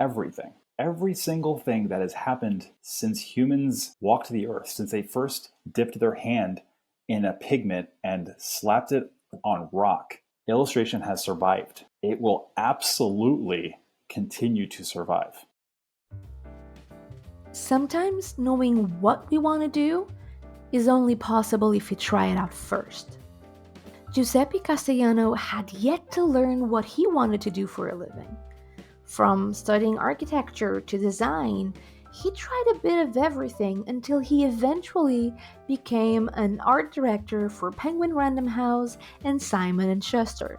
everything. Every single thing that has happened since humans walked the earth, since they first dipped their hand in a pigment and slapped it on rock, illustration has survived. It will absolutely continue to survive. Sometimes knowing what we want to do is only possible if we try it out first. Giuseppe Castellano had yet to learn what he wanted to do for a living. From studying architecture to design, he tried a bit of everything until he eventually became an art director for Penguin Random House and Simon & Schuster.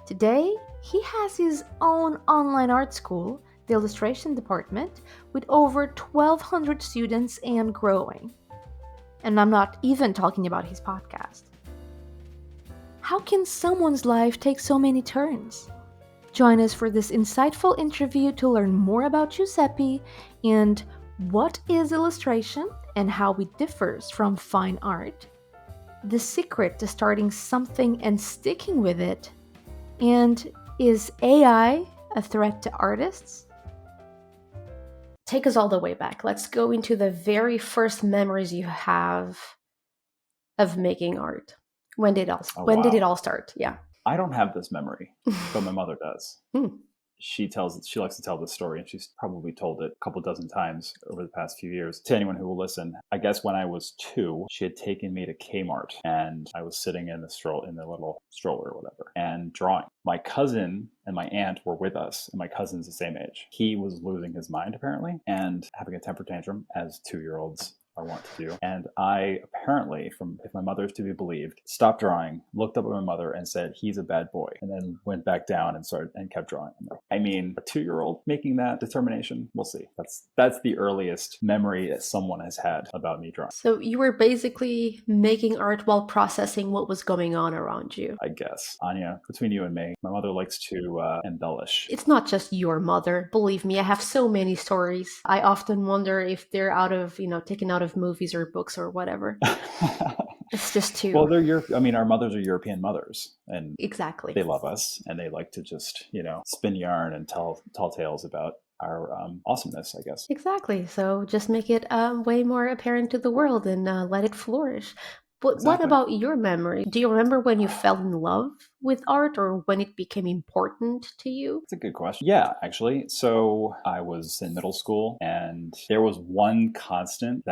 Today, he has his own online art school, the illustration department, with over 1,200 students and growing. And I'm not even talking about his podcast. How can someone's life take so many turns? Join us for this insightful interview to learn more about Giuseppe and what is illustration and how it differs from fine art, the secret to starting something and sticking with it, and is AI a threat to artists? Take us all the way back. Let's go into the very first memories you have of making art. When did it all start? Yeah. I don't have this memory, but my mother does. She likes to tell this story, and she's probably told it a couple dozen times over the past few years to anyone who will listen. I guess when I was 2, she had taken me to Kmart, and I was sitting in the little stroller or whatever, and drawing. My cousin and my aunt were with us, and my cousin's the same age. He was losing his mind apparently and having a temper tantrum, as 2-year-olds I want to do. And I apparently, if my mother is to be believed, stopped drawing, looked up at my mother and said, "He's a bad boy," and then went back down and kept drawing. I mean, a 2-year-old making that determination, we'll see. That's the earliest memory that someone has had about me drawing. So you were basically making art while processing what was going on around you. I guess. Anya, between you and me, my mother likes to embellish. It's not just your mother. Believe me, I have so many stories. I often wonder if they're taken out of movies or books or whatever. It's just too... Well, our mothers are European mothers, and exactly, they love us, and they like to just, spin yarn and tell tales about our awesomeness, I guess. Exactly. So just make it way more apparent to the world and let it flourish. But Exactly. What about your memory? Do you remember when you fell in love with art or when it became important to you? That's a good question. Yeah, actually. So I was in middle school, and there was one constant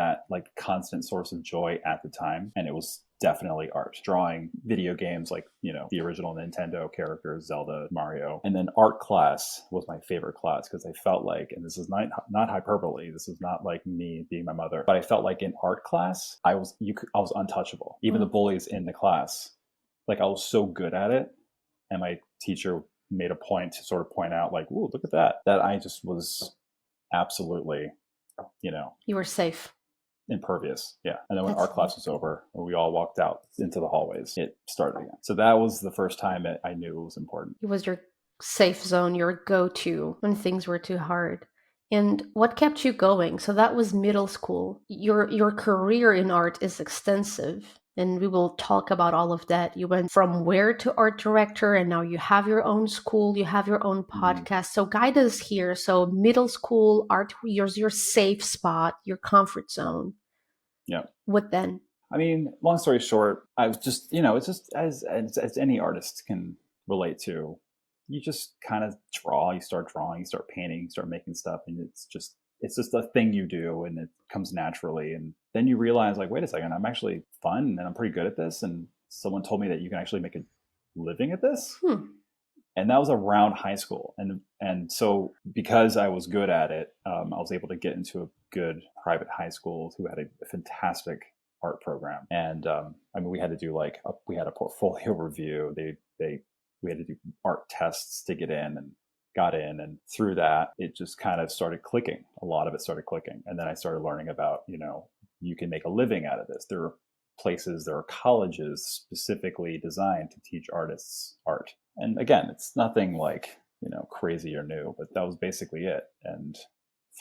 source of joy at the time, and it was definitely art. Drawing video games like, the original Nintendo characters, Zelda, Mario. And then art class was my favorite class because I felt like, and this is not hyperbole, this is not like me being my mother, but I felt like in art class, I was untouchable. Even the bullies in the class, like I was so good at it. And my teacher made a point to sort of point out like, "Ooh, look at that I just was absolutely, You were safe. Impervious." Yeah. And then when art class was over, when we all walked out into the hallways, it started again. So that was the first time that I knew it was important. It was your safe zone, your go-to when things were too hard. And what kept you going? So that was middle school. Your career in art is extensive, and we will talk about all of that. You went from where to art director, and now you have your own school, you have your own podcast. So guide us here. So middle school art, your safe spot, your comfort zone. Yeah. What then? I mean, long story short, I was just, it's just as any artist can relate to, you just kind of draw, you start drawing, you start painting, you start making stuff, and it's just a thing you do, and it comes naturally. And then you realize like, wait a second, I'm actually fun and I'm pretty good at this. And someone told me that you can actually make a living at this. And that was around high school. And so because I was good at it, I was able to get into a good private high school who had a fantastic art program. And we had to do we had a portfolio review. We had to do art tests to get in, and got in. And through that, it just kind of started clicking. A lot of it started clicking. And then I started learning about, you can make a living out of this. There are colleges specifically designed to teach artists art. And again, it's nothing like, crazy or new, but that was basically it. And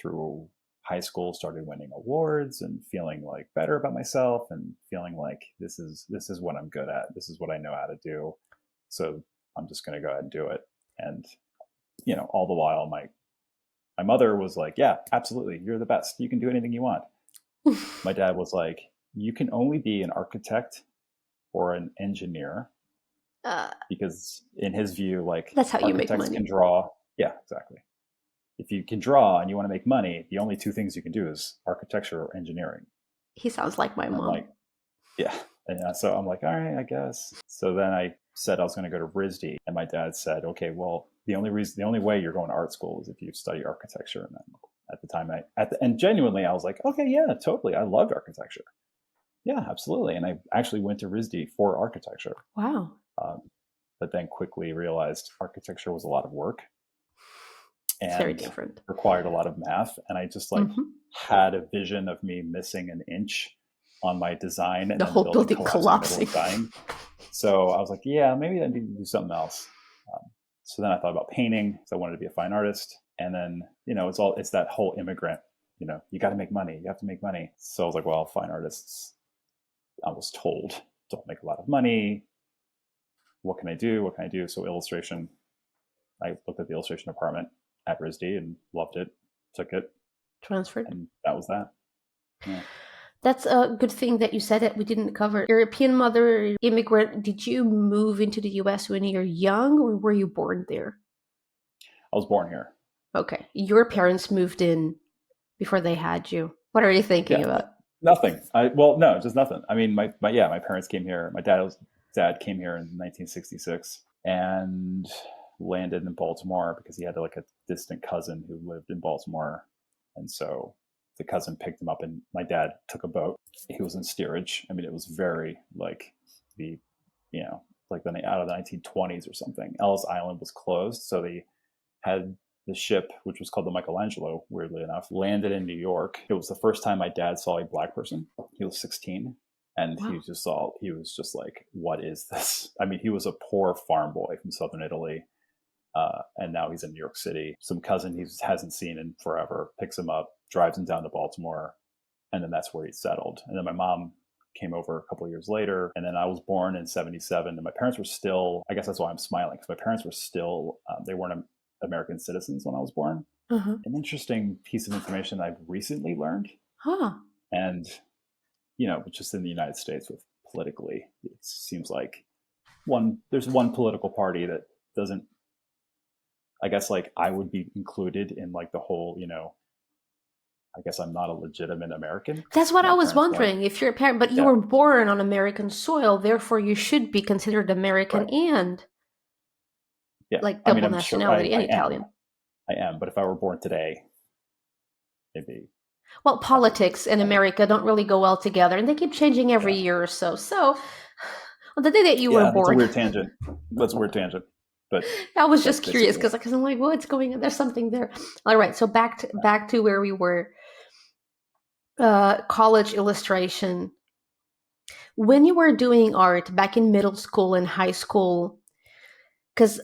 through high school, started winning awards and feeling like better about myself and feeling like this is what I'm good at. This is what I know how to do. So I'm just going to go ahead and do it. And, all the while my My mother was like, yeah, absolutely. You're the best. You can do anything you want. My dad was like, you can only be an architect or an engineer, Uh, because in his view, like, that's how you make architects can money. draw. Yeah, exactly. If you can draw and you want to make money, the only two things you can do is architecture or engineering. He sounds like my And I'm mom. like, yeah. And so I'm like, all right, I guess. So then I said I was going to go to RISD, and my dad said, okay, well, the only way you're going to art school is if you study architecture. And then at the time, and genuinely, I was like, okay, yeah, totally. I loved architecture. Yeah, absolutely. And I actually went to RISD for architecture. Wow. Um, but then quickly realized architecture was a lot of work It's very and different. required a lot of math. And I just like Hmm. had a vision of me missing an inch on my design and The then the whole building building collapsing in the middle collapsing. and dying. So I was like, yeah, maybe I need to do something else. So then I thought about painting because I wanted to be a fine artist. And then, it's that whole immigrant, you got to make money. You have to make money. So I was like, well, fine artists, I was told, don't make a lot of money. What can I do? What can I do? So illustration, I looked at the illustration department at RISD and loved it, took it, Transferred. and that was that. Yeah. That's a good thing that you said that we didn't cover. European mother, immigrant. Did you move into the US when you're young, or were you born there? I was born here. Okay. Your parents moved in before they had you. What are you thinking Yeah, about? nothing. No, just nothing. I mean, my parents came here. My dad came here in 1966 and landed in Baltimore because he had like a distant cousin who lived in Baltimore, and so the cousin picked him up, and my dad took a boat. He was in steerage. I mean, it was very like the, like out of the 1920s or something. Ellis Island was closed, so they had the ship, which was called the Michelangelo, weirdly enough, landed in New York. It was the first time my dad saw a black person. He was 16. And Wow. he was just like, what is this? I mean, he was a poor farm boy from Southern Italy. And now he's in New York City. Some cousin he hasn't seen in forever picks him up, drives him down to Baltimore. And then that's where he settled. And then my mom came over a couple of years later. And then I was born in 77. And my parents were still, I guess that's why I'm smiling, because my parents were still, they weren't American citizens when I was born. Uh-huh. An interesting piece of information I've recently learned, Huh. and just in the United States with politically, it seems like there's one political party that doesn't. I guess like I would be included in like the whole, I guess I'm not a legitimate American. That's what I My was parents weren't. wondering. If you're a parent, but you Yeah, were born on American soil, therefore you should be considered American right. and Yeah, like I mean, double I'm sure I, nationality and I am. Italian. I am, but if I were born today, maybe Well, not so politics in better. America don't really go well together, and they keep changing every Yeah, year or so. So, on the day that you were yeah, that's a born, weird tangent. That's a weird tangent, but I was that's just curious basically it. because I'm like, what's going on? There's something there. All right, so back to where we were. College illustration. When you were doing art back in middle school and high school, because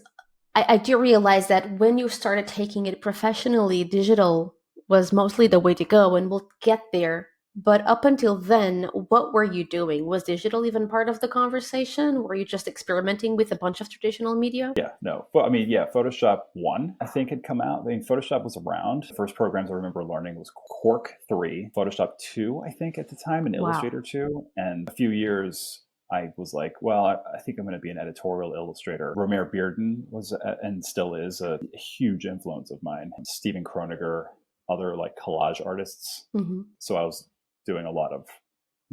I do realize that when you started taking it professionally, digital was mostly the way to go, and we'll get there. But up until then, what were you doing? Was digital even part of the conversation? Were you just experimenting with a bunch of traditional media? Yeah, no. But I mean, yeah, Photoshop 1, I think, had come out. I mean, Photoshop was around. The first programs I remember learning was Quark 3, Photoshop 2, I think, at the time, and Wow. Illustrator 2. And a few years, I was like, well, I think I'm going to be an editorial illustrator. Romare Bearden was, and still is, a huge influence of mine. And Stephen Kroeniger, other like collage artists. Hmm. So I was doing a lot of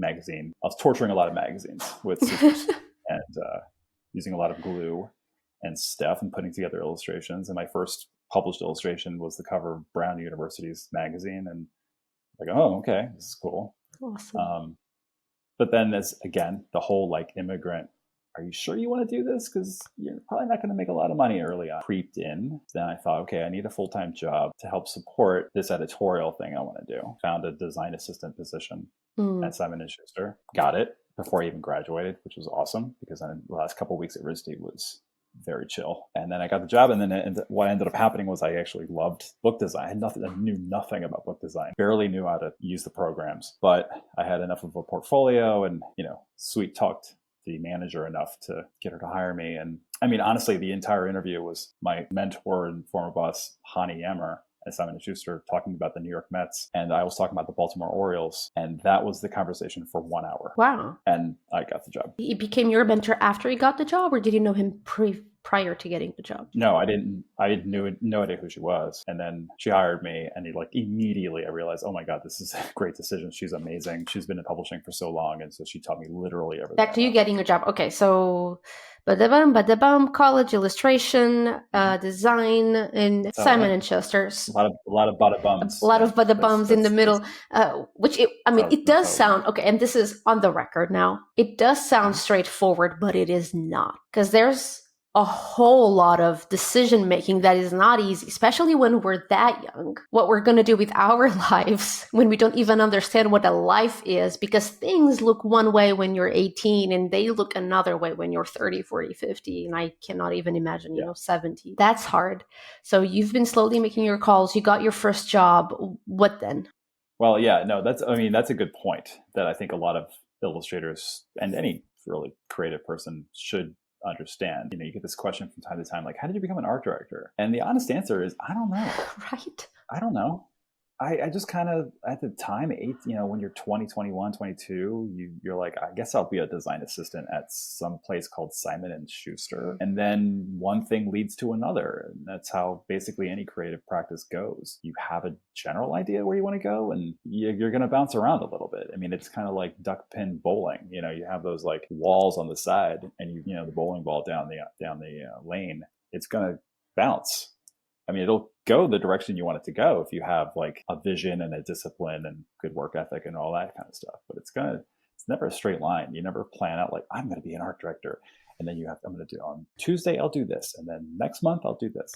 I was torturing a lot of magazines with scissors and using a lot of glue and stuff and putting together illustrations. And my first published illustration was the cover of Brown University's magazine. And like, oh, okay, this is cool. Awesome. But then as again, the whole like immigrant, are you sure you want to do this? Because you're probably not going to make a lot of money early on. Creeped in. Then I thought, okay, I need a full-time job to help support this editorial thing I want to do. Found a design assistant position Mm. at Simon & Schuster. Got it before I even graduated, which was awesome because then the last couple of weeks at RISD was very chill. And then I got the job, and then what ended up happening was I actually loved book design. I knew nothing about book design, barely knew how to use the programs, but I had enough of a portfolio and, sweet talked the manager enough to get her to hire me. And I mean, honestly, the entire interview was my mentor and former boss, Hani Yammer at Simon & Schuster talking about the New York Mets, and I was talking about the Baltimore Orioles, and that was the conversation for 1 hour. Wow. And I got the job. He became your mentor after he got the job, or did you know him prior to getting the job? No, I didn't. I had no idea who she was. And then she hired me, and like immediately I realized, oh my God, this is a great decision. She's amazing. She's been in publishing for so long. And so she taught me literally everything. Back to you getting your job. Okay, so college illustration, design, and Simon & Schuster's. A lot of bada bums. A lot of bada bums in the middle, it does sound, okay, and this is on the record now, it does sound straightforward, but it is not. Because there's a whole lot of decision making that is not easy, especially when we're that young. What we're going to do with our lives when we don't even understand what a life is, because things look one way when you're 18 and they look another way when you're 30, 40, 50. And I cannot even imagine, 70. That's hard. So you've been slowly making your calls. You got your first job. What then? Well, yeah, no, that's a good point that I think a lot of illustrators and any really creative person should understand. You get this question from time to time, like, how did you become an art director? And the honest answer is, I don't know. Right. I don't know. I just kind of, at the time, when you're 20, 21, 22, you're like, I guess I'll be a design assistant at some place called Simon & Schuster. And then one thing leads to another. And that's how basically any creative practice goes. You have a general idea where you want to go, and you're going to bounce around a little bit. I mean, it's kind of like duck pin bowling. You have those like walls on the side, and the bowling ball down the lane, it's going to bounce. I mean, it'll go the direction you want it to go if you have like a vision and a discipline and good work ethic and all that kind of stuff. But it's never a straight line. You never plan out like, I'm going to be an art director, and then I'm going to do on Tuesday, I'll do this. And then next month I'll do this,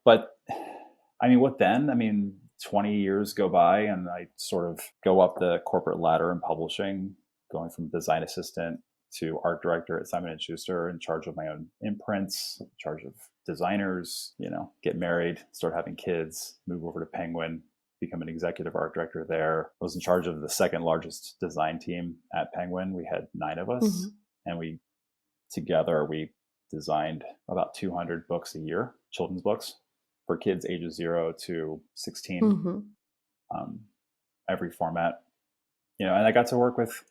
but I mean, what then? I mean, 20 years go by and I sort of go up the corporate ladder in publishing, going from design assistant to art director at Simon & Schuster, in charge of my own imprints, in charge of designers, get married, start having kids, move over to Penguin, become an executive art director there. I was in charge of the second largest design team at Penguin. We had 9 of us, and we designed about 200 books a year, children's books for kids ages 0 to 16, every format, and I got to work with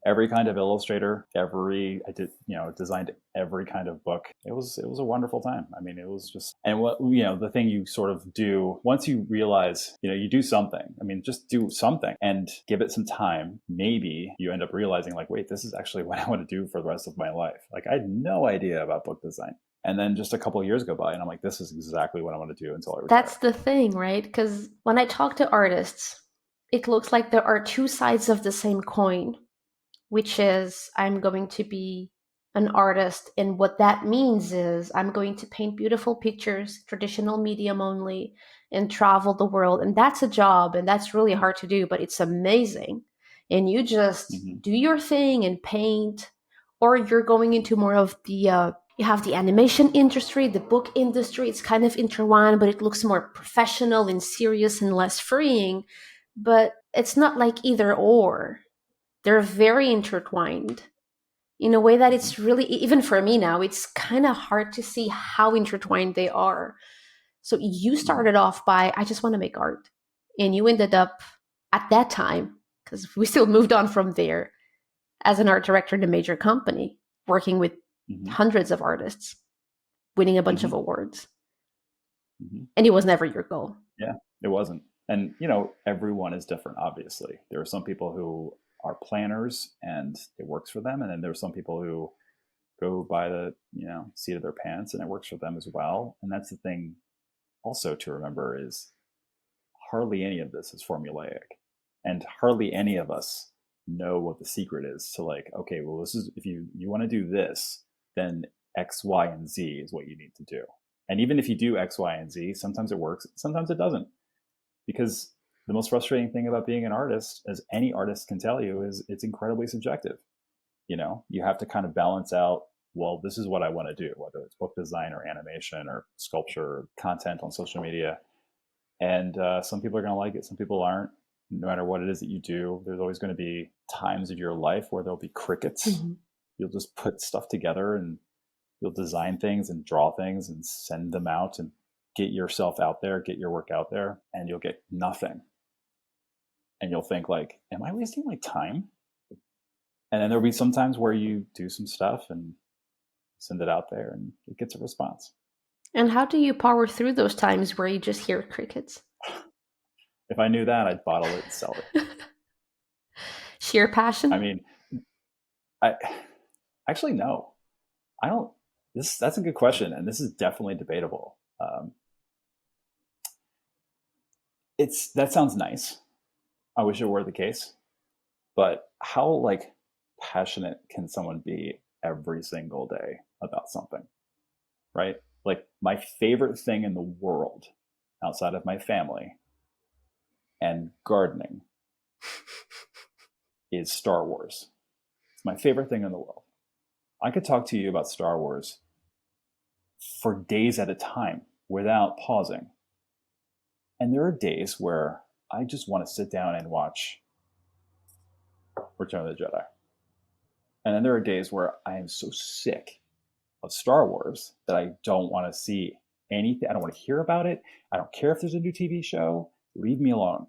every kind of illustrator, designed every kind of book. It was a wonderful time. I mean, it was just, and what, the thing you sort of do once you realize, you do something, I mean, just do something and give it some time. Maybe you end up realizing like, wait, this is actually what I want to do for the rest of my life. Like, I had no idea about book design. And then just a couple of years go by and I'm like, this is exactly what I want to do until I retire. That's the thing, right? Because when I talk to artists, it looks like there are two sides of the same coin, which is I'm going to be an artist. And what that means is I'm going to paint beautiful pictures, traditional medium only, and travel the world. And that's a job, and that's really hard to do, but it's amazing. And you just do your thing and paint, or you're going into more of the, you have the animation industry, the book industry. It's kind of intertwined, but it looks more professional and serious and less freeing. But it's not like either or. They're very intertwined in a way that it's really, even for me now, it's kind of hard to see how intertwined they are. So you started off by, I just want to make art. And you ended up at that time, because we still moved on from there, as an art director in a major company, working with hundreds of artists, winning a bunch of awards. And it was never your goal. Yeah, it wasn't. And, everyone is different, obviously. There are some people who are planners and it works for them. And then there's some people who go by the, seat of their pants and it works for them as well. And that's the thing also to remember is hardly any of this is formulaic, and hardly any of us know what the secret is to like, okay, well, this is, if you want to do this, then X, Y, and Z is what you need to do. And even if you do X, Y, and Z, sometimes it works, sometimes it doesn't. Because the most frustrating thing about being an artist, as any artist can tell you, is it's incredibly subjective. You have to kind of balance out, well, this is what I want to do, whether it's book design or animation or sculpture or content on social media. And some people are going to like it, some people aren't. No matter what it is that you do, there's always going to be times of your life where there'll be crickets. You'll just put stuff together and you'll design things and draw things and send them out, and get yourself out there, get your work out there, and you'll get nothing. And you'll think like, am I wasting my time? And then there'll be some times where you do some stuff and send it out there and it gets a response. And how do you power through those times where you just hear crickets? If I knew that, I'd bottle it and sell it. Sheer passion? I mean, I actually, no, I don't. That's a good question. And this is definitely debatable. That sounds nice. I wish it were the case, but how like passionate can someone be every single day about something, right? Like my favorite thing in the world outside of my family and gardening is Star Wars. It's my favorite thing in the world. I could talk to you about Star Wars for days at a time without pausing. And there are days where I just want to sit down and watch Return of the Jedi. And then there are days where I am so sick of Star Wars that I don't want to see anything. I don't want to hear about it. I don't care if there's a new TV show. Leave me alone.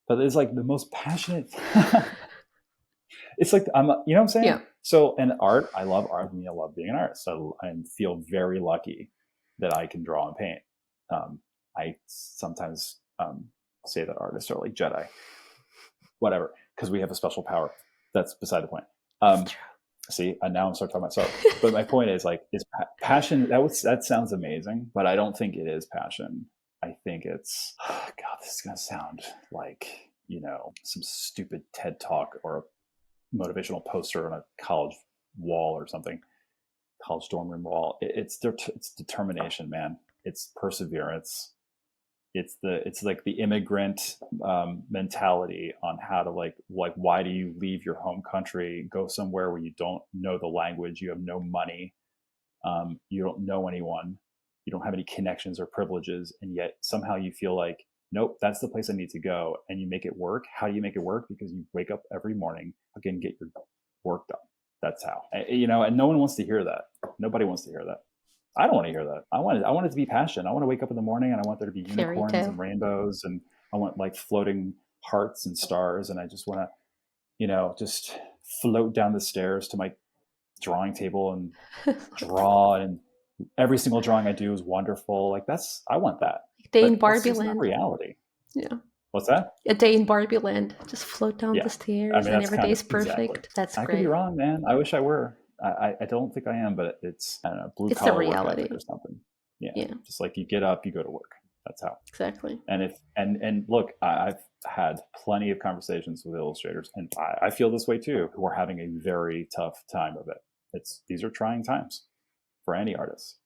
But it's like the most passionate. It's like, you know what I'm saying? Yeah. So, and art, I love art. I mean, I love being an artist. I feel very lucky that I can draw and paint. I sometimes say that artists are like Jedi, whatever, because we have a special power. That's beside the point. See, and now I'm starting talking about myself. But my point is like, is passion, that sounds amazing, but I don't think it is passion. I think it's, God, this is going to sound like, some stupid TED talk or a motivational poster on a college wall or something, college dorm room wall. It's determination, man. It's perseverance. It's like the immigrant mentality on how to like why do you leave your home country, go somewhere where you don't know the language, you have no money, you don't know anyone, you don't have any connections or privileges, and yet somehow you feel like, nope, that's the place I need to go, and you make it work. How do you make it work? Because you wake up every morning, again, get your work done. That's how. And no one wants to hear that. Nobody wants to hear that. I don't want to hear that. I want it to be passion. I want to wake up in the morning and I want there to be unicorns and rainbows, and I want like floating hearts and stars, and I just want to, just float down the stairs to my drawing table and draw, and every single drawing I do is wonderful. Like I want that. Day in Barbie Land. Not reality. Yeah. What's that? A day in Barbie Land. Just float down the stairs, and every day's perfect. Exactly. That's great. I could be wrong, man. I wish I were. I don't think I am, but it's, I don't know, blue collar reality or something. Yeah. Just like you get up, you go to work. That's how. Exactly. And look, I've had plenty of conversations with illustrators, and I feel this way too, who are having a very tough time of it. These are trying times for any artist,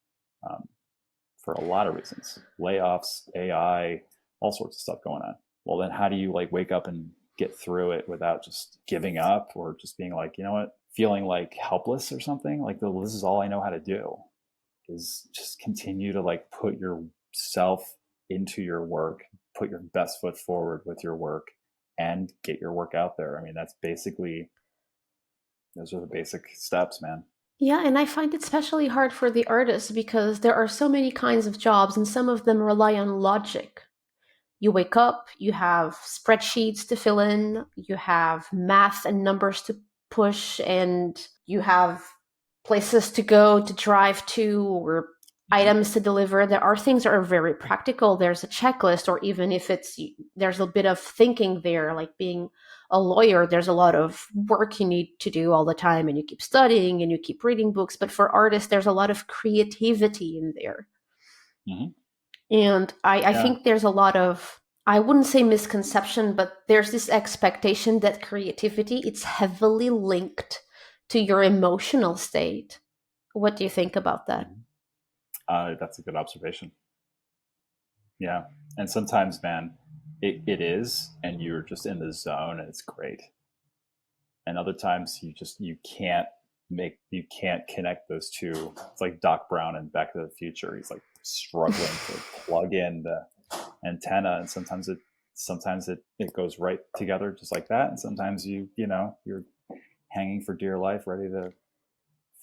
for a lot of reasons. Layoffs, AI, all sorts of stuff going on. Well, then how do you like wake up and get through it without just giving up or just being like, you know what, feeling like helpless or something? Like, this is all I know how to do, is just continue to like put yourself into your work, put your best foot forward with your work, and get your work out there. I mean, those are the basic steps, man. Yeah, and I find it especially hard for the artists because there are so many kinds of jobs, and some of them rely on logic. You wake up, you have spreadsheets to fill in, you have math and numbers to push, and you have places to go, to drive to, or items to deliver. There are things that are very practical. There's a checklist, or even if there's a bit of thinking there, like being a lawyer, there's a lot of work you need to do all the time, and you keep studying and you keep reading books. But for artists, there's a lot of creativity in there. Mm-hmm. And I think there's a lot of, I wouldn't say misconception, but there's this expectation that creativity, it's heavily linked to your emotional state. What do you think about that? That's a good observation. Yeah. And sometimes, man, it is, and you're just in the zone and it's great. And other times you can't connect those two. It's like Doc Brown in Back to the Future. He's like struggling to plug in the antenna, and sometimes it goes right together just like that, and sometimes you're hanging for dear life, ready to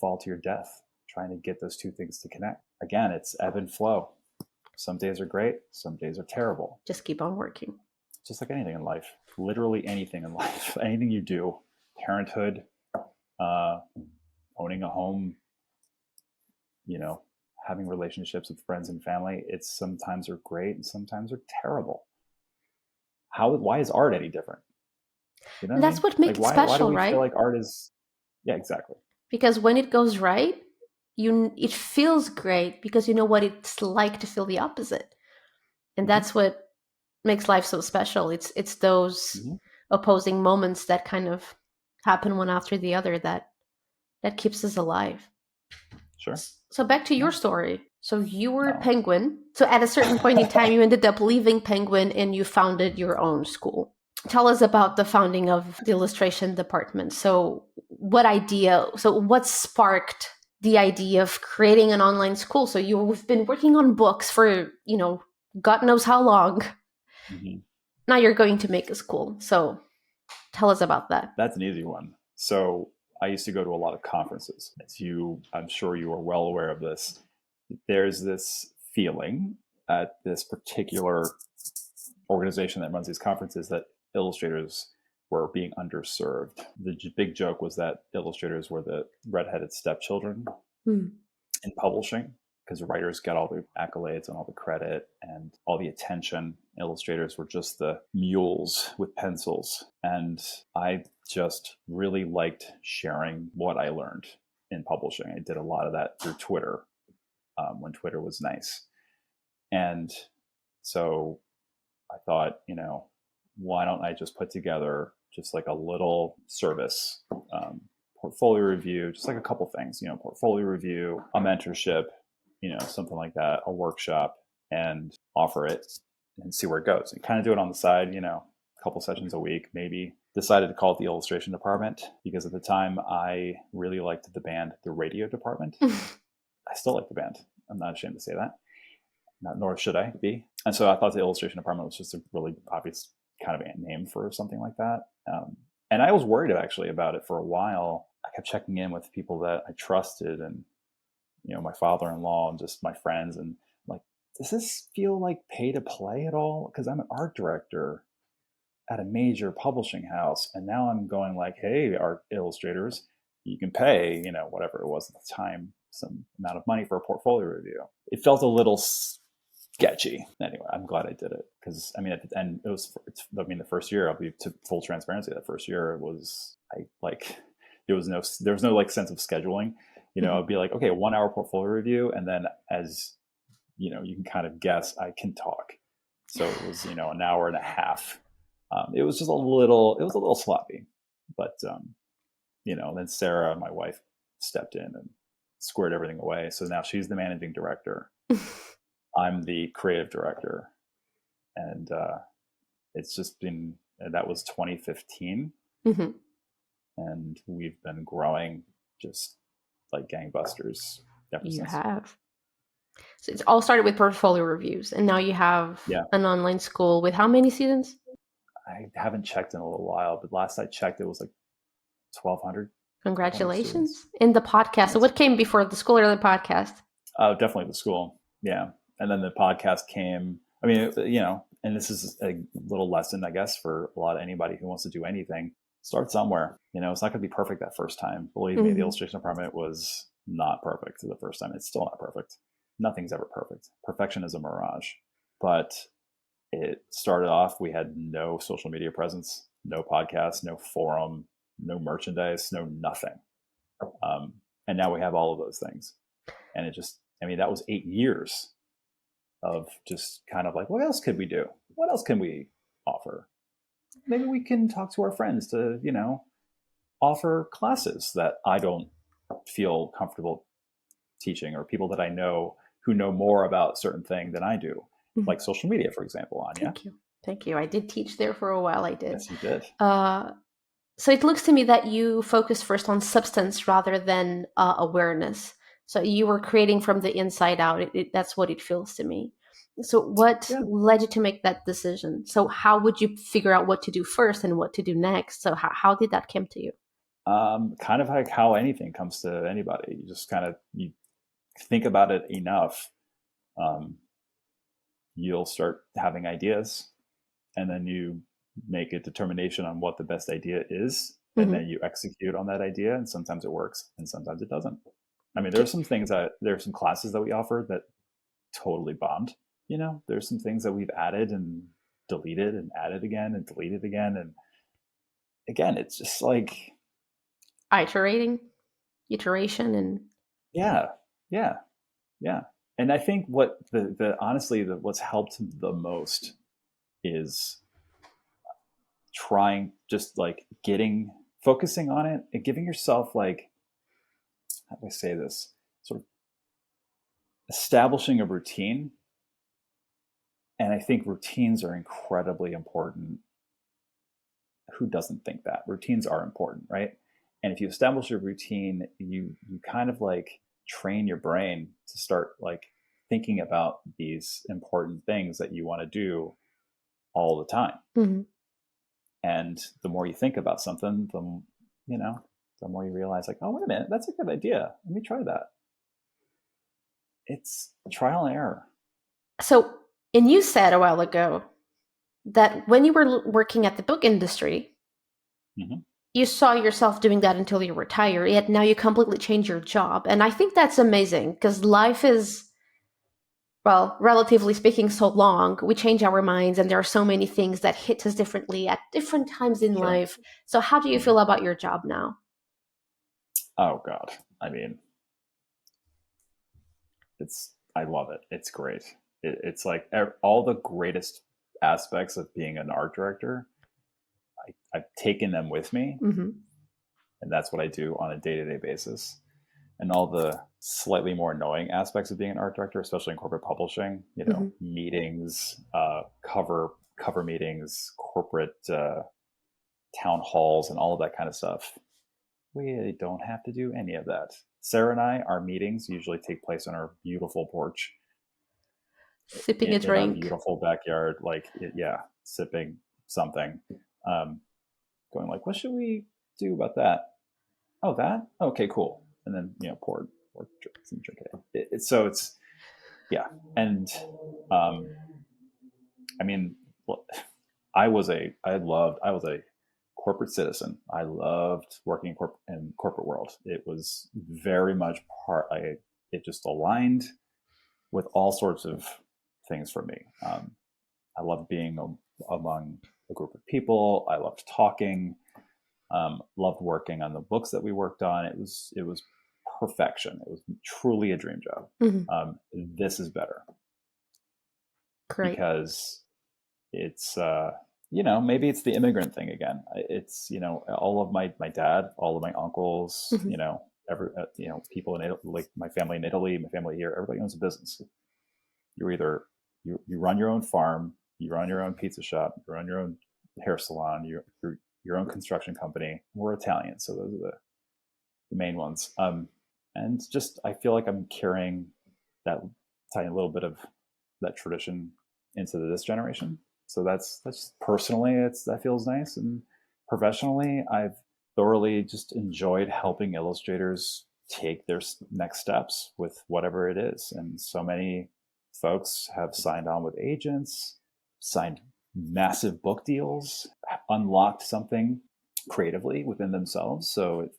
fall to your death, trying to get those two things to connect. Again, it's ebb and flow. Some days are great, some days are terrible. Just keep on working. Just like anything in life, literally anything in life, anything you do, parenthood, owning a home, having relationships with friends and family, it's sometimes are great and sometimes are terrible. Why is art any different? You know And what I that's mean? what makes Like, it why do special, we feel right? like art is, yeah, exactly. Because when it goes right, it feels great because you know what it's like to feel the opposite. And Mm-hmm. that's what makes life so special. It's those Mm-hmm. opposing moments that kind of happen one after the other that keeps us alive. Sure. So back to your No. story. So you were a No. Penguin. So at a certain point in time, you ended up leaving Penguin and you founded your own school. Tell us about the founding of the illustration department. So what sparked the idea of creating an online school? So you've been working on books for, God knows how long. Mm-hmm. Now you're going to make a school. So tell us about that. That's an easy one. So I used to go to a lot of conferences. I'm sure you are well aware of this. There's this feeling at this particular organization that runs these conferences that illustrators were being underserved. The big joke was that illustrators were the redheaded stepchildren in publishing, because writers get all the accolades and all the credit and all the attention. Illustrators were just the mules with pencils. And I just really liked sharing what I learned in publishing. I did a lot of that through Twitter, when Twitter was nice. And so I thought, why don't I just put together just like a little service, portfolio review, just like a couple things, portfolio review, a mentorship, something like that, a workshop, and offer it and see where it goes, and kind of do it on the side, a couple sessions a week, maybe. Decided to call it the illustration department because at the time I really liked the band, the Radio Department. I still like the band. I'm not ashamed to say that. Nor should I be. And so I thought the illustration department was just a really obvious kind of name for something like that. And I was worried actually about it for a while. I kept checking in with people that I trusted, and my father-in-law and just my friends, and I'm like, does this feel like pay to play at all? Because I'm an art director at a major publishing house, and now I'm going like, hey, art illustrators, you can pay, whatever it was at the time, some amount of money for a portfolio review. It felt a little sketchy. Anyway, I'm glad I did it because at the end it was. The first year, I'll be to full transparency. That first year, it was there was no like sense of scheduling. It'd be like, okay, 1 hour portfolio review, and then as you can kind of guess, I can talk. So it was an hour and a half. It was just a little sloppy, but then Sarah, my wife, stepped in and squared everything away. So now she's the managing director. I'm the creative director, and it's just been, that was 2015, and we've been growing just like gangbusters ever You since. have. So it's all started with portfolio reviews, and now you have an online school with how many students? I haven't checked in a little while, but last I checked, it was like 1,200. Congratulations. In the podcast. So what came before the school or the podcast? Oh, definitely the school. Yeah. And then the podcast came. And this is a little lesson, I guess, for anybody who wants to do anything. Start somewhere. It's not going to be perfect that first time. Believe me, the illustration department was not perfect the first time. It's still not perfect. Nothing's ever perfect. Perfection is a mirage. But it started off, we had no social media presence, no podcast, no forum, no merchandise, no nothing. And now we have all of those things. And it just, that was 8 years of just kind of like, what else could we do? What else can we offer? Maybe we can talk to our friends to, offer classes that I don't feel comfortable teaching, or people that I know who know more about a certain thing than I do, like social media, for example, Anya. Thank you. I did teach there for a while. I did. Yes, you did. So it looks to me that you focus first on substance rather than awareness. So you were creating from the inside out. That's what it feels to me. So what led you to make that decision? So how would you figure out what to do first and what to do next? So how did that come to you? Kind of like how anything comes to anybody. You just kind of, you think about it enough. you'll start having ideas, and then you make a determination on what the best idea is, and Mm-hmm. then you execute on that idea, and sometimes it works and sometimes it doesn't. I mean, there are some classes that we offer that totally bombed. There's some things that we've added and deleted and added again and deleted again. And again, it's just like, Iteration, and yeah, yeah, yeah. And I think what the honestly, what's helped the most is trying, just like focusing on it and giving yourself, like, how do I say this? Sort of establishing a routine. And I think routines are incredibly important. Who doesn't think that? Routines are important, right? And if you establish a routine, you kind of like train your brain to start like thinking about these important things that you want to do all the time. mm-hmm. And the more you think about something, the more you realize, like, oh, wait a minute, that's a good idea. Let me try that. It's trial and error. So, and you said a while ago that when you were working at the book industry, Mm-hmm. you saw yourself doing that until you retire, yet now you completely change your job. And I think that's amazing because life is, well, relatively speaking, so long. We change our minds, and there are so many things that hit us differently at different times in Sure. life. So, how do you Mm-hmm. feel about your job now? Oh God. I mean, I love it. It's great. It's like all the greatest aspects of being an art director. I've taken them with me, Mm-hmm. and that's what I do on a day-to-day basis. And all the slightly more annoying aspects of being an art director, especially in corporate publishing, Mm-hmm. meetings, cover meetings, corporate town halls, and all of that kind of stuff. We don't have to do any of that. Sarah and I, our meetings usually take place on our beautiful porch Sipping a in our drink. beautiful backyard, like, yeah, sipping something, going like, what should we do about that? Oh, that? Okay, cool. And then, pour drinks and drink it. So it's, yeah. And, I mean, I was a corporate citizen. I loved working in corporate world. It was very much it just aligned with all sorts of things for me. I loved being among a group of people. I loved talking. Loved working on the books that we worked on. It was perfection. It was truly a dream job. Mm-hmm. This is better Great. because it's maybe it's the immigrant thing again. It's all of my dad, all of my uncles, Mm-hmm. every people in Italy, like my family in Italy, my family here, everybody owns a business. You're either you run your own farm, you run your own pizza shop, you run your own hair salon, you're your own construction company. We're Italian, so those are the main ones. And just I feel like I'm carrying that tiny little bit of that tradition into this generation. So that's personally, that feels nice. And professionally, I've thoroughly just enjoyed helping illustrators take their next steps with whatever it is. And so many folks have signed on with agents, signed massive book deals, unlocked something creatively within themselves. So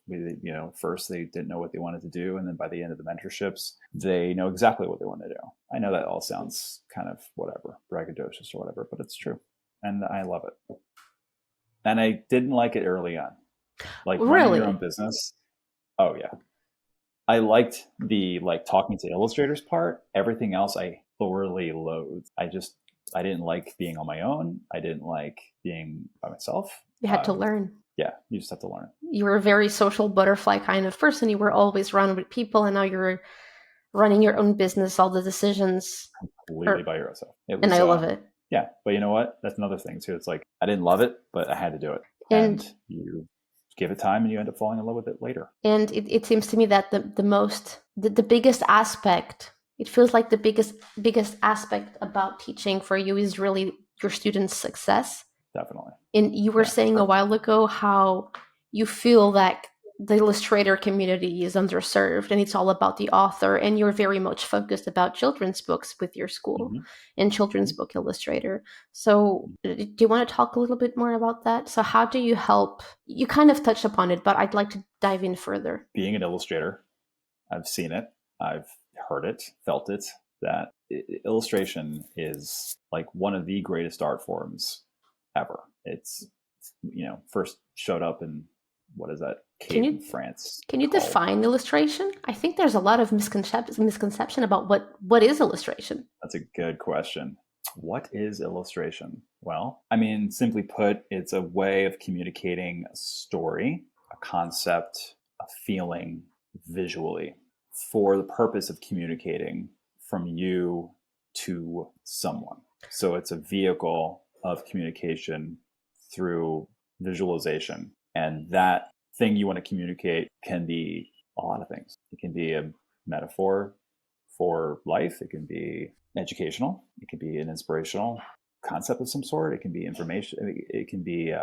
first they didn't know what they wanted to do, and then by the end of the mentorships, they know exactly what they want to do. I know that all sounds kind of whatever, braggadocious or whatever, but it's true, and I love it. And I didn't like it early on, like running your own business. Oh yeah, I liked the talking to illustrators part. Everything else I thoroughly loathed. I didn't like being on my own. I didn't like being by myself. You had to learn. Yeah, you just have to learn. You were a very social butterfly kind of person. You were always running with people, and now you're running your own business, all the decisions. Completely by yourself. And I love it. Yeah, but you know what? That's another thing too. It's like, I didn't love it, but I had to do it. And you give it time and you end up falling in love with it later. And it seems to me that the biggest aspect, it feels like the biggest aspect about teaching for you is really your students' success. Definitely. And you were saying a while ago how you feel that the illustrator community is underserved and it's all about the author, and you're very much focused about children's books with your school Mm-hmm. and children's Mm-hmm. book illustrator. So do you want to talk a little bit more about that? So how do you help? You kind of touched upon it, but I'd like to dive in further. Being an illustrator, I've seen it, I've heard it, felt it, that illustration is like one of the greatest art forms ever. It's, first showed up in, what is that Can cave in you France can you called? define illustration? I think there's a lot of misconception about what is illustration. That's a good question. What is illustration? Well, I mean, simply put, it's a way of communicating a story, a concept, a feeling visually for the purpose of communicating from you to someone. So it's a vehicle of communication through visualization. And that thing you want to communicate can be a lot of things. It can be a metaphor for life, it can be educational, it can be an inspirational concept of some sort, it can be information, it can be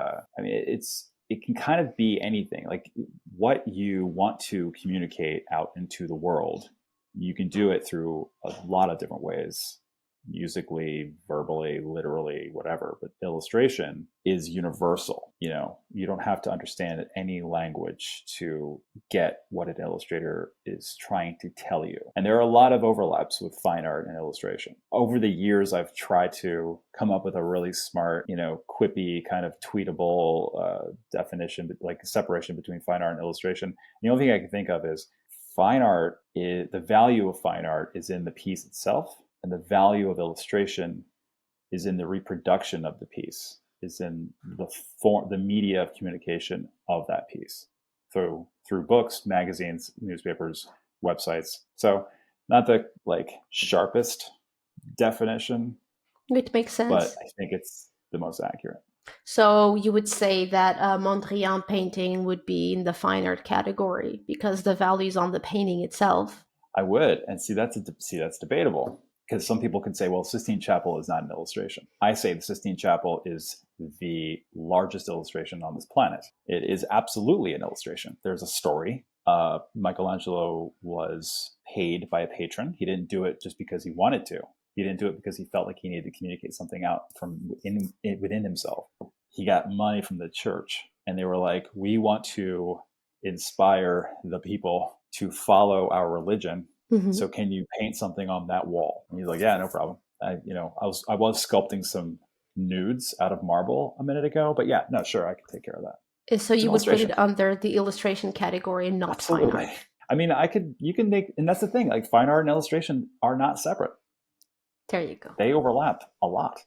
it can kind of be anything. Like what you want to communicate out into the world, you can do it through a lot of different ways, musically, verbally, literally, whatever. But illustration is universal. You don't have to understand any language to get what an illustrator is trying to tell you. And there are a lot of overlaps with fine art and illustration. Over the years, I've tried to come up with a really smart, quippy kind of tweetable definition, like separation between fine art and illustration. The only thing I can think of is the value of fine art is in the piece itself, and the value of illustration is in the reproduction of the piece, is in the media of communication of that piece through books, magazines, newspapers, websites. So not the sharpest definition, It makes but sense. I think it's the most accurate. So you would say that a Mondrian painting would be in the fine art category because the value is on the painting itself. I would, and that's debatable, because some people can say, well, Sistine Chapel is not an illustration. I say the Sistine Chapel is the largest illustration on this planet. It is absolutely an illustration. There's a story. Michelangelo was paid by a patron. He didn't do it just because he wanted to. He didn't do it because he felt like he needed to communicate something out from within himself. He got money from the church, and they were like, we want to inspire the people to follow our religion. Mm-hmm. So can you paint something on that wall? And he's like, yeah, no problem. I was sculpting some nudes out of marble a minute ago, but yeah, no, sure, I can take care of that. So It's an you would put illustration. it under the illustration category and not fine Absolutely. art. I mean, you can make, and that's the thing, like fine art and illustration are not separate. There you go. They overlap a lot.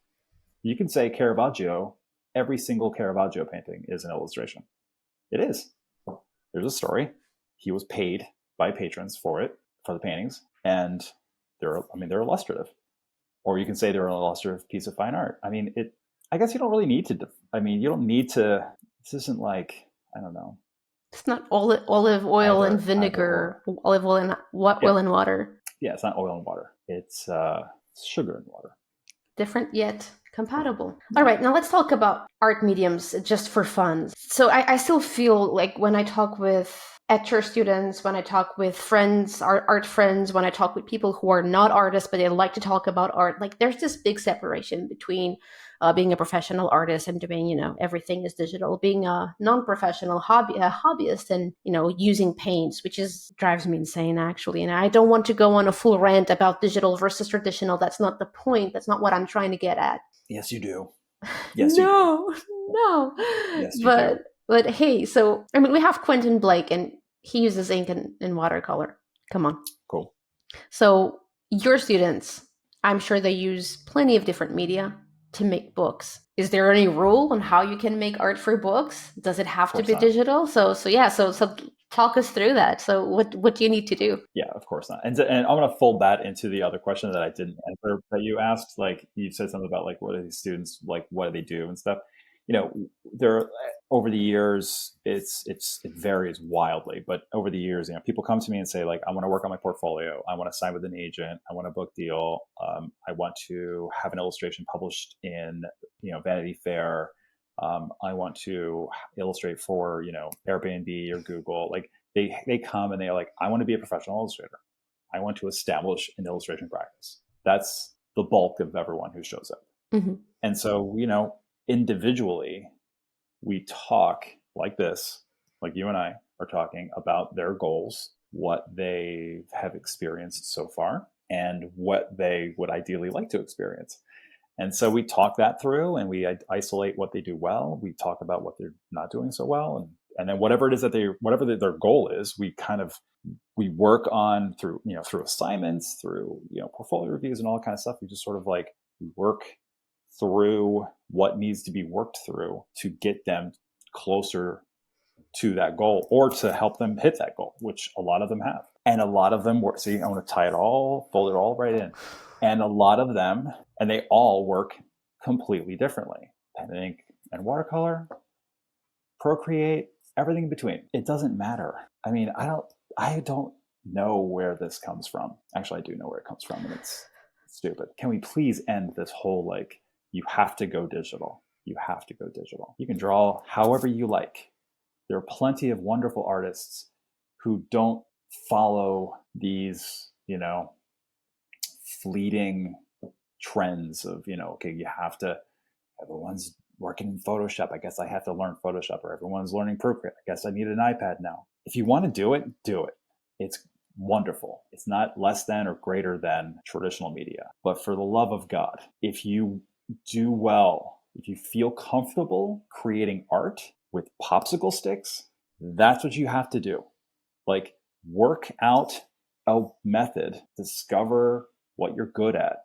You can say Caravaggio, every single Caravaggio painting is an illustration. It is. There's a story. He was paid by patrons for the paintings, and they're illustrative. Or you can say they're an illustrative piece of fine art. I mean, I guess you don't really need to. You don't need to. This isn't like, I don't know. It's not olive oil and vinegar, olive oil and oil and water. Yeah, it's not oil and water. It's sugar and water. Different yet compatible. All right, now let's talk about art mediums just for fun. So I still feel like when I talk with etcher students, when I talk with friends, art friends, when I talk with people who are not artists but they like to talk about art, like there's this big separation between being a professional artist and doing, everything is digital, being a non-professional hobbyist and, using paints, which drives me insane actually. And I don't want to go on a full rant about digital versus traditional. That's not the point. That's not what I'm trying to get at. Yes, you do. Yes, no, you do. No. Yes, you do. But hey, so, we have Quentin Blake and he uses ink and watercolor. Come on. Cool. So your students, I'm sure they use plenty of different media to make books. Is there any rule on how you can make art for books? Does it have to be digital? So talk us through that. So what do you need to do? Yeah, of course not. And I'm going to fold that into the other question that I didn't answer that you asked. Like you said something about like, what are these students, like, what do they do and stuff? There over the years, it varies wildly, but over the years, people come to me and say like, I want to work on my portfolio. I want to sign with an agent. I want a book deal. I want to have an illustration published in, Vanity Fair. I want to illustrate for, Airbnb or Google. Like they come and they're like, I want to be a professional illustrator. I want to establish an illustration practice. That's the bulk of everyone who shows up. Mm-hmm. And so, individually, we talk like this, like you and I are talking about their goals, what they have experienced so far, and what they would ideally like to experience. And so we talk that through, and we isolate what they do well. We talk about what they're not doing so well, and then whatever it is that whatever their goal is, we work on through through assignments, through portfolio reviews, and all that kind of stuff. We just sort of like work through what needs to be worked through to get them closer to that goal, or to help them hit that goal, which a lot of them have. And a lot of them work. See, I want to fold it all right in. And a lot of them, and they all work completely differently. Pen and ink and watercolor, Procreate, everything in between. It doesn't matter. I mean, I don't know where this comes from. Actually, I do know where it comes from, and it's stupid. Can we please end this whole, like, you have to go digital. You have to go digital. You can draw however you like. There are plenty of wonderful artists who don't follow these, fleeting trends of, okay, everyone's working in Photoshop. I guess I have to learn Photoshop, or everyone's learning Procreate. I guess I need an iPad now. If you want to do it, do it. It's wonderful. It's not less than or greater than traditional media. But for the love of God, if you do well, if you feel comfortable creating art with popsicle sticks, that's what you have to do. Like, work out a method, discover what you're good at.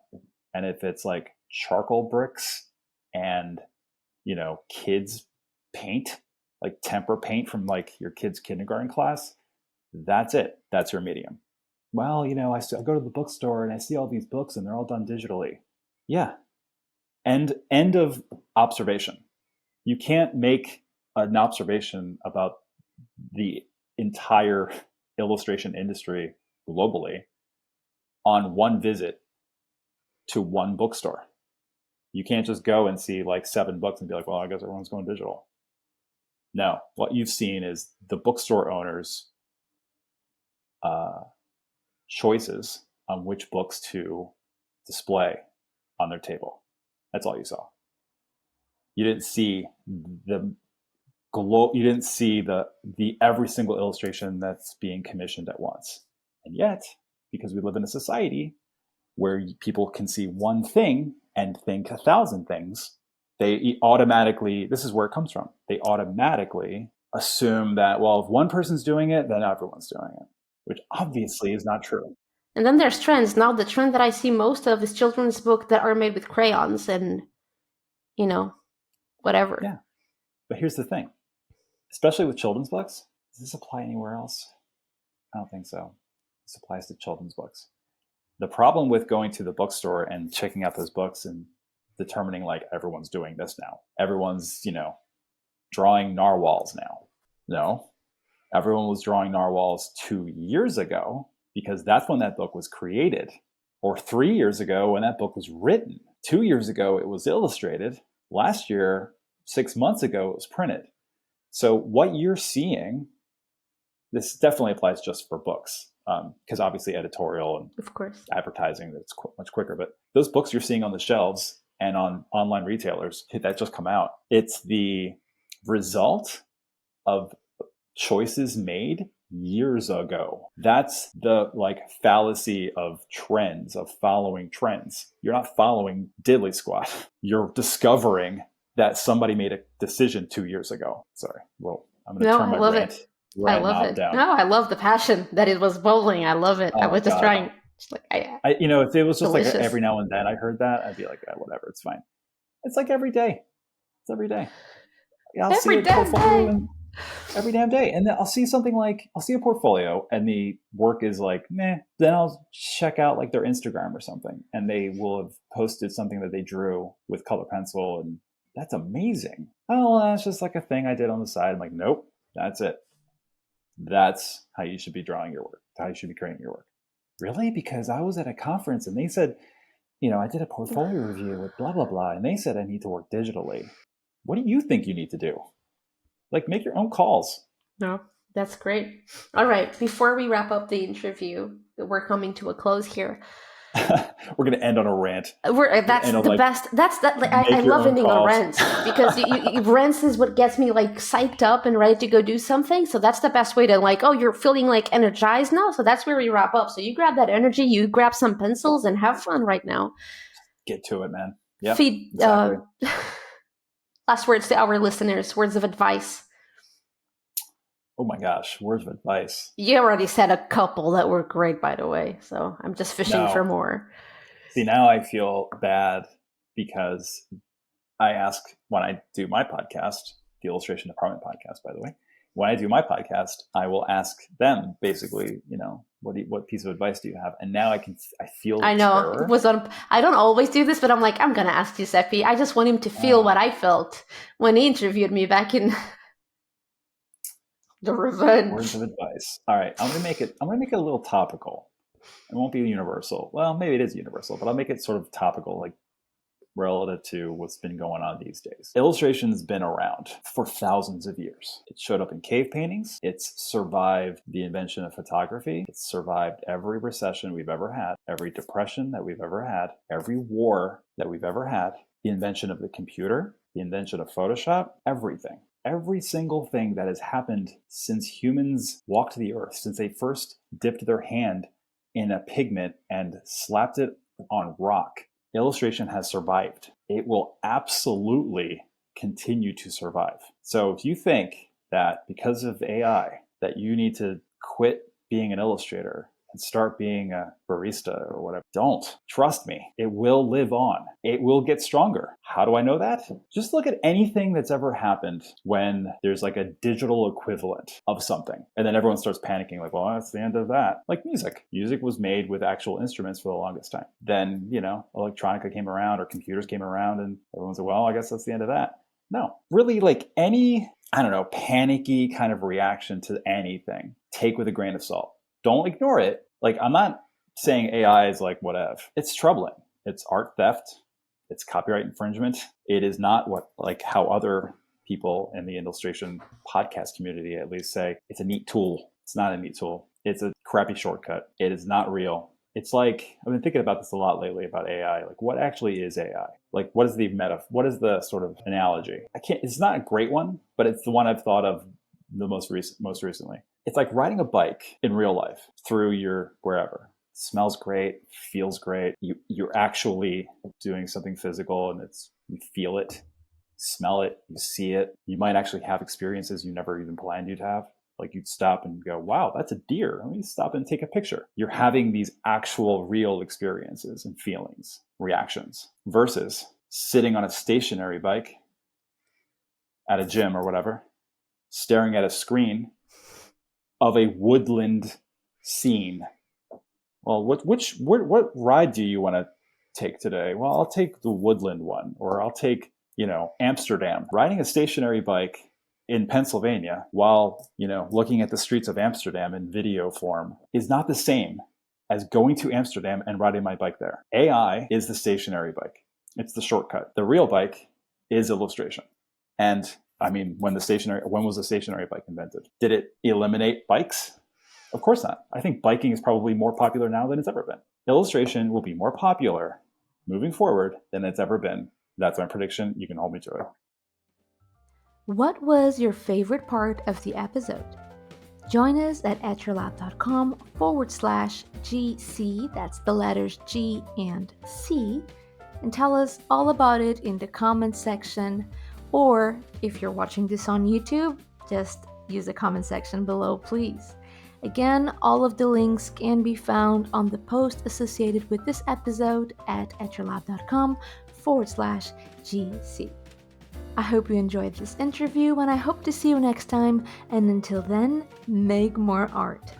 And if it's like charcoal bricks and, kids paint, like tempera paint from like your kid's kindergarten class, that's it. That's your medium. Well, I go to the bookstore and I see all these books and they're all done digitally. Yeah. End of observation. You can't make an observation about the entire illustration industry globally on one visit to one bookstore. You can't just go and see like 7 books and be like, well, I guess everyone's going digital. No, what you've seen is the bookstore owners' choices on which books to display on their table. That's all you saw. You didn't see the every single illustration that's being commissioned at once. And yet, because we live in a society where people can see one thing and think 1,000 things, they automatically, this is where it comes from, they automatically assume that, well, if one person's doing it, then everyone's doing it, which obviously is not true. And then there's trends. Now the trend that I see most of is children's books that are made with crayons and, whatever. Yeah. But here's the thing, especially with children's books, does this apply anywhere else? I don't think so. This applies to children's books. The problem with going to the bookstore and checking out those books and determining like everyone's doing this now, everyone's, drawing narwhals now. No, everyone was drawing narwhals 2 years ago because that's when that book was created, or 3 years ago when that book was written. 2 years ago, it was illustrated. Last year, 6 months ago, it was printed. So what you're seeing, this definitely applies just for books, because obviously editorial and of course advertising, that's much quicker. But those books you're seeing on the shelves and on online retailers that just come out, it's the result of choices made years ago. That's the fallacy of trends, of following trends. You're not following diddly squat. You're discovering that somebody made a decision 2 years ago. Sorry. Well, I'm going to turn my rant I love it. down. No, I love the passion that it was bubbling. I love it. I was just trying. Just like if it was just delicious. like every now and then I heard that, I'd be like, whatever, it's fine. It's like every day. It's every day. I'll see a portfolio every damn day. And then I'll see a portfolio and the work is like, meh. Then I'll check out like their Instagram or something. And they will have posted something that they drew with color pencil. And that's amazing. Oh, well, that's just like a thing I did on the side. I'm like, nope, that's it. That's how you should be drawing your work. How you should be creating your work. Really? Because I was at a conference and they said, I did a portfolio review with blah, blah, blah. And they said I need to work digitally. What do you think you need to do? Like, make your own calls. No, that's great. All right, before we wrap up the interview, we're coming to a close here. We're going to end on a rant. That's the best. That's that. Like, I love ending on rants because rants is what gets me like psyched up and ready to go do something. So that's the best way to like, oh, you're feeling like energized now. So that's where we wrap up. So you grab that energy, you grab some pencils, and have fun right now. Get to it, man. Yeah. Exactly. Last words to our listeners. Words of advice. Oh my gosh, words of advice. You already said a couple that were great, by the way. So I'm just fishing for more. See, now I feel bad because I ask when I do my podcast, the Illustration Department podcast, by the way, when I do my podcast, I will ask them basically, what piece of advice do you have? And now I feel I know terror. I don't always do this, but I'm like, I'm going to ask Giuseppe. I just want him to feel what I felt when he interviewed me back in the revenge. Words of advice. All right. I'm going to make it a little topical. It won't be universal. Well, maybe it is universal, but I'll make it sort of topical, like relative to what's been going on these days. Illustration's been around for thousands of years. It showed up in cave paintings. It's survived the invention of photography. It's survived every recession we've ever had, every depression that we've ever had, every war that we've ever had, the invention of the computer, the invention of Photoshop, everything. Every single thing that has happened since humans walked the earth, since they first dipped their hand in a pigment and slapped it on rock, illustration has survived. It will absolutely continue to survive. So if you think that because of AI that you need to quit being an illustrator and start being a barista or whatever, don't. Trust me, it will live on. It will get stronger. How do I know that? Just look at anything that's ever happened when there's like a digital equivalent of something. And then everyone starts panicking like, well, that's the end of that. Like music. Music was made with actual instruments for the longest time. Then, electronica came around or computers came around and everyone's like, well, I guess that's the end of that. No, really, like any, panicky kind of reaction to anything, take with a grain of salt. Don't ignore it. Like, I'm not saying AI is like whatever. It's troubling. It's art theft. It's copyright infringement. It is not how other people in the illustration podcast community at least say it's a neat tool. It's not a neat tool. It's a crappy shortcut. It is not real. It's like, I've been thinking about this a lot lately about AI. Like, what actually is AI? Like, what is the sort of analogy? It's not a great one, but it's the one I've thought of the most recently. It's like riding a bike in real life through your wherever. Smells great, feels great. You're actually doing something physical and you feel it, smell it, you see it. You might actually have experiences you never even planned you'd have. Like you'd stop and go, wow, that's a deer. Let me stop and take a picture. You're having these actual real experiences and feelings, reactions, versus sitting on a stationary bike at a gym or whatever, staring at a screen of a woodland scene. Well, what ride do you want to take today? Well, I'll take the woodland one, or I'll take, Amsterdam. Riding a stationary bike in Pennsylvania while, looking at the streets of Amsterdam in video form is not the same as going to Amsterdam and riding my bike there. AI is the stationary bike. It's the shortcut. The real bike is illustration. And when was the stationary bike invented? Did it eliminate bikes? Of course not. I think biking is probably more popular now than it's ever been. Illustration will be more popular moving forward than it's ever been. That's my prediction. You can hold me to it. What was your favorite part of the episode? Join us at etchrlab.com/GC, that's the letters G and C, and tell us all about it in the comments section. Or if you're watching this on YouTube, just use the comment section below, please. Again, all of the links can be found on the post associated with this episode at etchrlab.com/GC. I hope you enjoyed this interview and I hope to see you next time. And until then, make more art.